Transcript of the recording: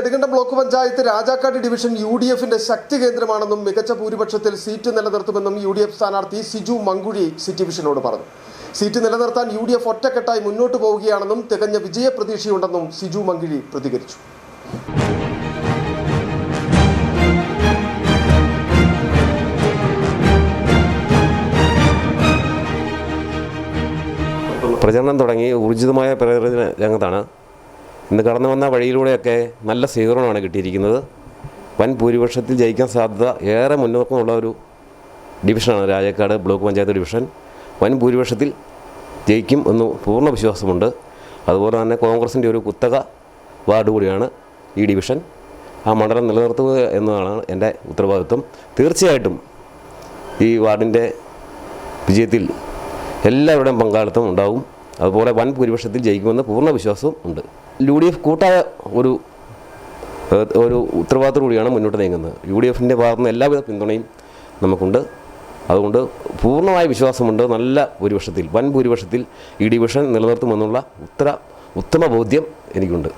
Nedumkandam block panchayat Rajakkad division UDFന്റെ ശക്തി കേന്ദ്രമാണെന്നും മികച്ച ഭൂരിപക്ഷത്തിൽ seat നിലനിർത്തുമെന്നും UDF സ്ഥാനാർത്ഥി സിജു മങ്കുഴി സിറ്റി വിഷനോട് പറഞ്ഞു. സീറ്റ് നിലനിർത്താൻ UDF ഒറ്റക്കെട്ടായി മുന്നോട്ട് പോവുകയാണെന്നും തികഞ്ഞ വിജയപ്രതീക്ഷയുണ്ടെന്നും സിജു മങ്കുഴി പ്രതികരിച്ചു. പ്രചരണം തുടങ്ങി ഊർജിതമായ പ്രചരണ രംഗത്താണ്. ഇന്ന് കടന്നു വന്ന വഴിയിലൂടെയൊക്കെ നല്ല സ്വീകരണമാണ് കിട്ടിയിരിക്കുന്നത്. വൻ ഭൂരിപക്ഷത്തിൽ ജയിക്കാൻ സാധ്യത ഏറെ മുന്നോക്കമുള്ള ഒരു ഡിവിഷനാണ് രാജാക്കാട് ബ്ലോക്ക് പഞ്ചായത്ത് ഡിവിഷൻ. വൻ ഭൂരിപക്ഷത്തിൽ ജയിക്കും എന്ന് പൂർണ്ണ വിശ്വാസമുണ്ട്. അതുപോലെ തന്നെ കോൺഗ്രസിൻ്റെ ഒരു കുത്തക വാർഡ് കൂടിയാണ് ഈ ഡിവിഷൻ. ആ മണ്ഡലം നിലനിർത്തുക എന്നതാണ് എൻ്റെ ഉത്തരവാദിത്വം. തീർച്ചയായിട്ടും ഈ വാർഡിൻ്റെ വിജയത്തിൽ എല്ലാവരുടെയും പങ്കാളിത്തം ഉണ്ടാവും. അതുപോലെ വൻ ഭൂരിപക്ഷത്തിൽ ജയിക്കുമെന്ന് പൂർണ്ണ വിശ്വാസവും ഉണ്ട്. UDF കൂട്ടായ ഒരു ഉത്തരവാദിത്തത്തോടുകൂടിയാണ് മുന്നോട്ട് നീങ്ങുന്നത്. UDFൻ്റെ ഭാഗത്തുനിന്ന് എല്ലാവിധ പിന്തുണയും നമുക്കുണ്ട്. അതുകൊണ്ട് പൂർണ്ണമായ വിശ്വാസമുണ്ട്. നല്ല ഭൂരിപക്ഷത്തിൽ, വൻ ഭൂരിപക്ഷത്തിൽ ഈ ഡിവിഷൻ നിലനിർത്തുമെന്നുള്ള ഉത്തമ ബോധ്യം എനിക്കുണ്ട്.